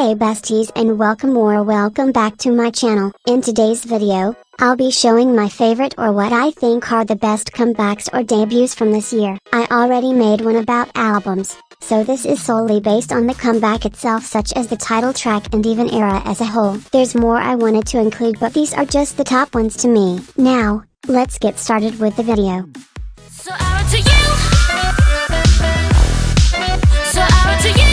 Hey besties and welcome back to my channel. In today's video, I'll be showing my favorite or what I think are the best comebacks or debuts from this year. I already made one about albums, so this is solely based on the comeback itself, such as the title track and even era as a whole. There's more I wanted to include, but these are just the top ones to me. Now, let's get started with the video. So out to you. So out to you.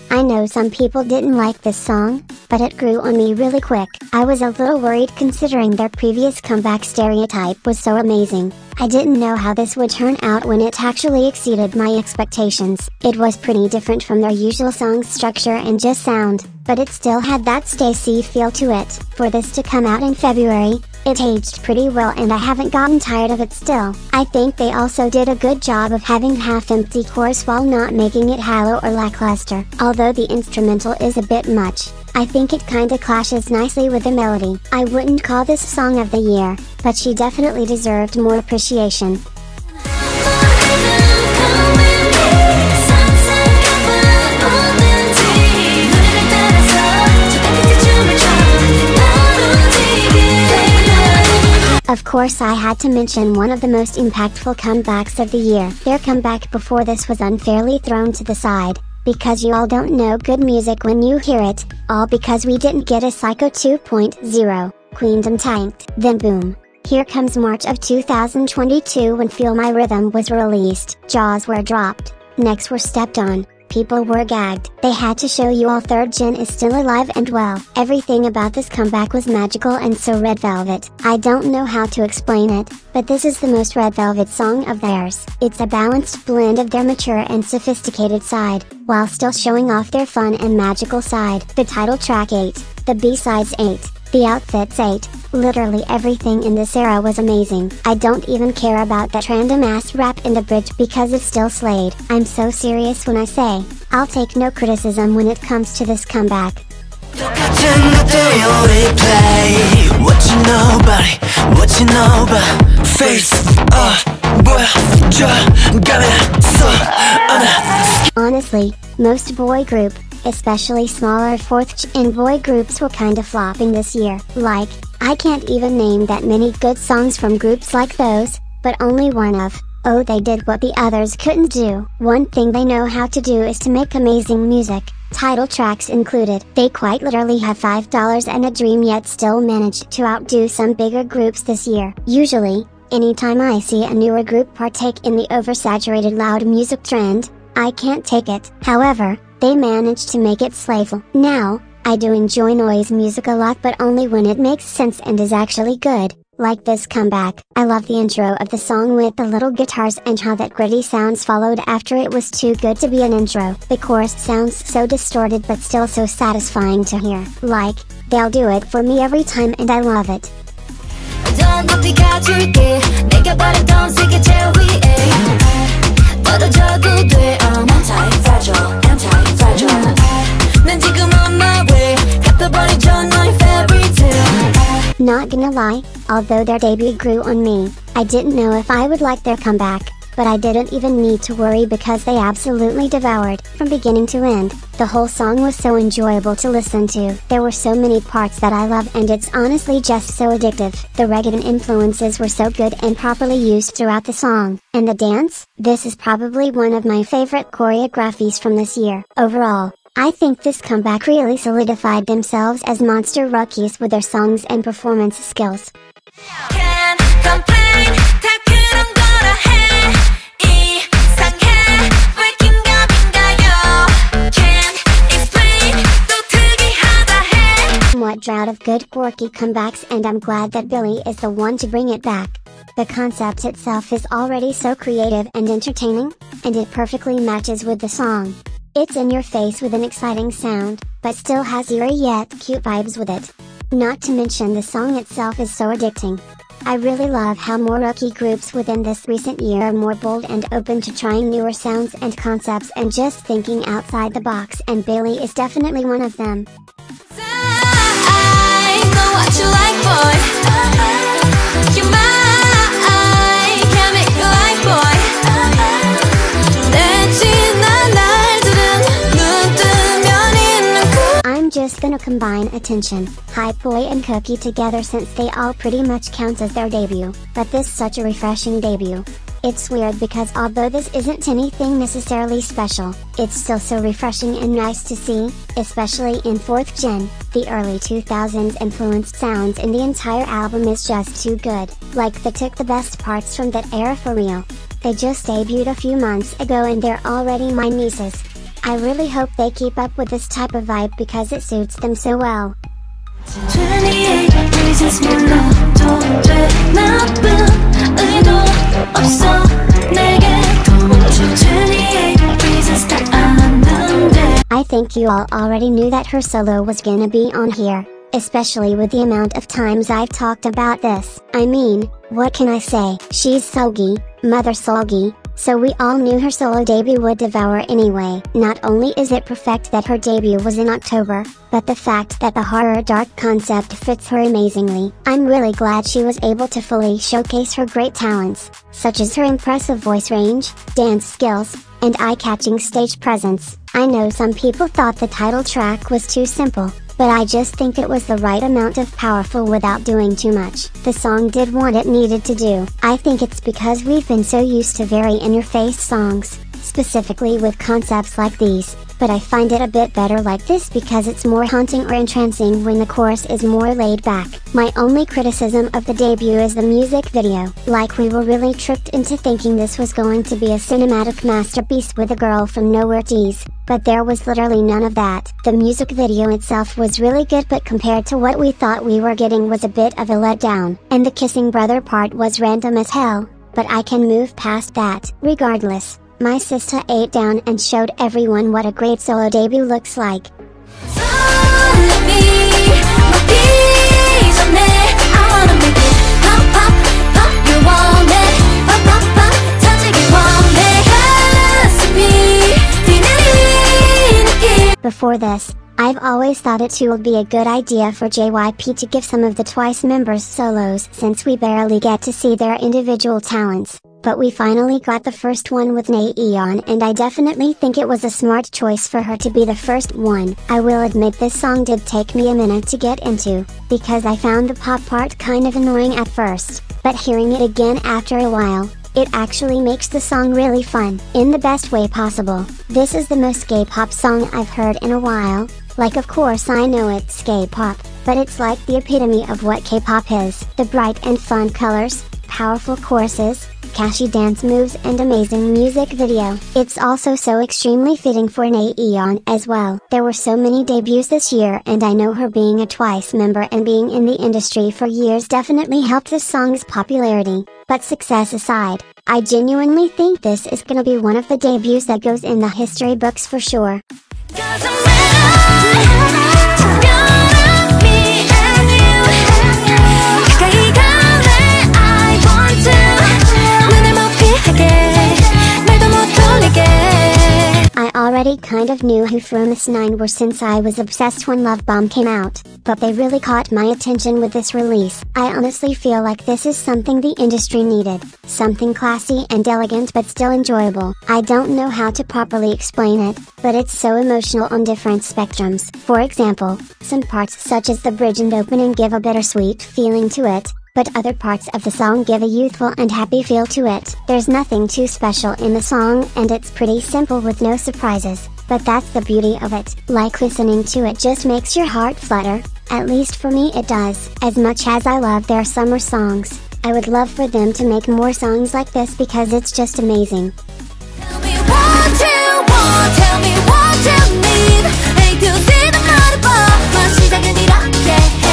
I know some people didn't like this song, but it grew on me really quick. I was a little worried considering their previous comeback stereotype was so amazing. I didn't know how this would turn out when it actually exceeded my expectations. It was pretty different from their usual song structure and just sound, but it still had that stayc feel to it. For this to come out in February, it aged pretty well and I haven't gotten tired of it still. I think they also did a good job of having half-empty chorus while not making it hollow or lackluster. Although the instrumental is a bit much, I think it kinda clashes nicely with the melody. I wouldn't call this song of the year, but she definitely deserved more appreciation. Of course, I had to mention one of the most impactful comebacks of the year. Their comeback before this was unfairly thrown to the side, because you all don't know good music when you hear it, all because we didn't get a Psycho 2.0, Queendom tanked. Then boom. Here comes March of 2022 when Feel My Rhythm was released. Jaws were dropped, necks were stepped on, people were gagged. They had to show you all third gen is still alive and well. Everything about this comeback was magical and so Red Velvet. I don't know how to explain it, but this is the most Red Velvet song of theirs. It's a balanced blend of their mature and sophisticated side, while still showing off their fun and magical side. The title track 8, the B-sides 8, the outfits 8, literally everything in this era was amazing. I don't even care about that random ass rap in the bridge because it still slayed. I'm so serious when I say, I'll take no criticism when it comes to this comeback. Honestly, most boy group, especially smaller 4th gen boy groups, were kinda flopping this year. Like, I can't even name that many good songs from groups like those, but only one of, oh, they did what the others couldn't do. One thing they know how to do is to make amazing music, title tracks included. They quite literally have $5 and a dream, yet still managed to outdo some bigger groups this year. Usually, anytime I see a newer group partake in the oversaturated loud music trend, I can't take it. However, they managed to make it slayful. Now, I do enjoy noise music a lot, but only when it makes sense and is actually good, like this comeback. I love the intro of the song with the little guitars and how that gritty sounds followed after it was too good to be an intro. The chorus sounds so distorted but still so satisfying to hear. Like, they'll do it for me every time and I love it. Not gonna lie, although their debut grew on me, I didn't know if I would like their comeback, but I didn't even need to worry because they absolutely devoured, from beginning to end. The whole song was so enjoyable to listen to. There were so many parts that I love and it's honestly just so addictive. The reggaeton influences were so good and properly used throughout the song. And the dance? This is probably one of my favorite choreographies from this year. Overall, I think this comeback really solidified themselves as monster rookies with their songs and performance skills. Can't complain, 다 그런 거라 해. 이상해, 왜 긴가민가요? Can't explain, 또 특이하다 해. Somewhat drought of good quirky comebacks, and I'm glad that Billy is the one to bring it back. The concept itself is already so creative and entertaining, and it perfectly matches with the song. It's in your face with an exciting sound, but still has eerie yet cute vibes with it. Not to mention the song itself is so addicting. I really love how more rookie groups within this recent year are more bold and open to trying newer sounds and concepts and just thinking outside the box, and Billy is definitely one of them. I know what you like, boy. You're mine. just gonna combine attention, hype boy and cookie together since they all pretty much counts as their debut, but this such a refreshing debut. It's weird because although this isn't anything necessarily special, it's still so refreshing and nice to see, especially in 4th gen, the early 2000s influenced sounds in the entire album is just too good, like they took the best parts from that era for real. They just debuted a few months ago and they're already my nieces. I really hope they keep up with this type of vibe because it suits them so well. 28 reasons 몰라도 돼 나쁜 의도 없어 내게 더 멈춰 28 reasons 다 아는데 I think you all already knew that her solo was gonna be on here, especially with the amount of times I've talked about this. I mean, what can I say? She's seulgi, mother seulgi, so we all knew her solo debut would devour anyway. Not only is it perfect that her debut was in October, but the fact that the horror dark concept fits her amazingly. I'm really glad she was able to fully showcase her great talents, such as her impressive voice range, dance skills, and eye-catching stage presence. I know some people thought the title track was too simple, but I just think it was the right amount of powerful without doing too much. The song did what it needed to do. I think it's because we've been so used to very in-your-face songs, specifically with concepts like these, but I find it a bit better like this because it's more haunting or entrancing when the chorus is more laid back. My only criticism of the debut is the music video. Like we were really tricked into thinking this was going to be a cinematic masterpiece with a girl from nowhere tease, but there was literally none of that. The music video itself was really good but compared to what we thought we were getting was a bit of a letdown, and the kissing brother part was random as hell, but I can move past that. Regardless, my sister ate down and showed everyone what a great solo debut looks like. 설렘이 먹기 전에 I wanna make it pop pop pop you want it pop pop pop 터지길 원해 가슴이 뛰는 느낌. Before this, I've always thought it too would be a good idea for JYP to give some of the Twice members solos since we barely get to see their individual talents. But we finally got the first one with Chaeyoung and I definitely think it was a smart choice for her to be the first one. I will admit this song did take me a minute to get into, because I found the pop part kind of annoying at first, but hearing it again after a while, it actually makes the song really fun, in the best way possible. This is the most K-pop song I've heard in a while, like of course I know it's K-pop, but it's like the epitome of what K-pop is. The bright and fun colors, powerful choruses, catchy dance moves and amazing music video. It's also so extremely fitting for Chaeyoung as well. There were so many debuts this year and I know her being a Twice member and being in the industry for years definitely helped this song's popularity. But success aside, I genuinely think this is gonna be one of the debuts that goes in the history books for sure. I already kind of knew who Pronouns 9 were since I was obsessed when Love Bomb came out, but they really caught my attention with this release. I honestly feel like this is something the industry needed, something classy and elegant but still enjoyable. I don't know how to properly explain it, but it's so emotional on different spectrums. For example, some parts such as the bridge and opening give a bittersweet feeling to it, but other parts of the song give a youthful and happy feel to it. There's nothing too special in the song and it's pretty simple with no surprises, but that's the beauty of it. Like listening to it just makes your heart flutter, at least for me it does. As much as I love their summer songs, I would love for them to make more songs like this because it's just amazing. Tell me what you want, tell me what you need. A to Z 도 말해봐, 시작은 이렇게 해.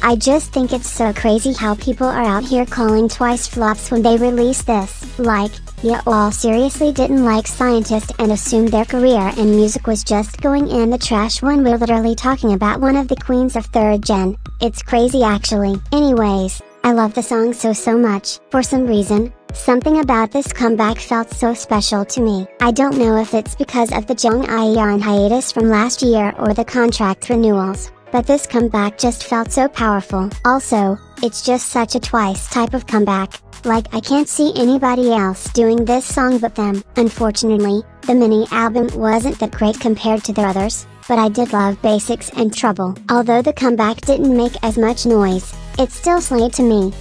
I just think it's so crazy how people are out here calling Twice flops when they release this. Like, you all seriously didn't like Scientist and assumed their career in music was just going in the trash when we're literally talking about one of the queens of 3rd gen. It's crazy actually. Anyways, I love the song so much. For some reason, something about this comeback felt so special to me. I don't know if it's because of the Jung Aeon hiatus from last year or the contract renewals, but this comeback just felt so powerful. Also, it's just such a Twice type of comeback. Like I can't see anybody else doing this song but them. Unfortunately, the mini album wasn't that great compared to the others, but I did love Basics and Trouble. Although the comeback didn't make as much noise, it still slayed to me.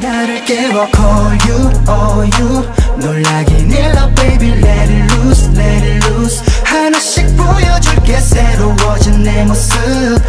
나를 깨워 call you, all you 놀라긴 일러 baby let it loose, let it loose 하나씩 보여줄게 새로워진 내 모습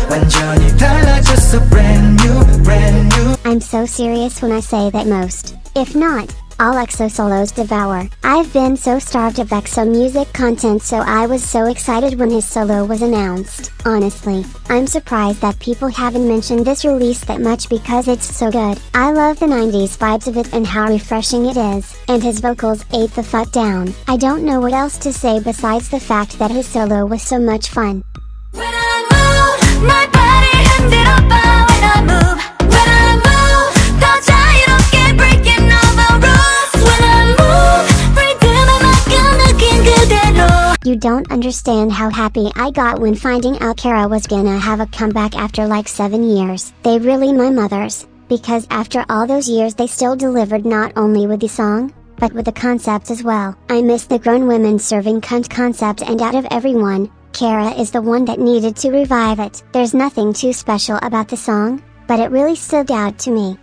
완전히 달라졌어 brand new, brand new I'm so serious when I say that most, if not, all EXO solos devour. I've been so starved of EXO music content, so I was so excited when his solo was announced. Honestly, I'm surprised that people haven't mentioned this release that much because it's so good. I love the 90s vibes of it and how refreshing it is, and his vocals ate the fuck down. I don't know what else to say besides the fact that his solo was so much fun. When I move, my body 흔들어 봐 when I move. When I move, 더 자유롭게 breaking all the rules. When I move, rhythm에 맡겨 느낀 그대로. You don't understand how happy I got when finding out Kara was gonna have a comeback after like 7 years. They really my mothers, because after all those years they still delivered not only with the song, but with the concept as well. I miss the grown women serving cunt concept, and out of everyone, Kara is the one that needed to revive it. There's nothing too special about the song, but it really stood out to me.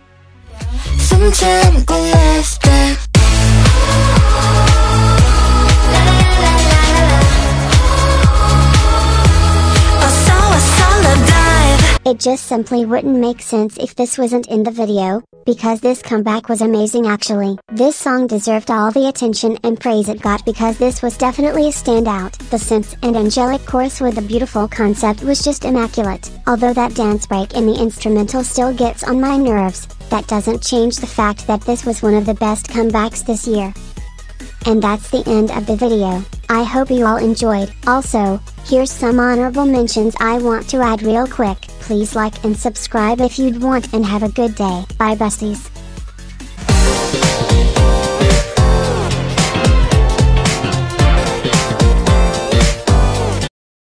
숨 참고 let's dance. It just simply wouldn't make sense if this wasn't in the video, because this comeback was amazing actually. This song deserved all the attention and praise it got because this was definitely a standout. The synths and angelic chorus with the beautiful concept was just immaculate. Although that dance break in the instrumental still gets on my nerves, that doesn't change the fact that this was one of the best comebacks this year. And that's the end of the video. I hope you all enjoyed. Also, here's some honorable mentions I want to add real quick. Please like and subscribe if you'd want, and have a good day. Bye besties.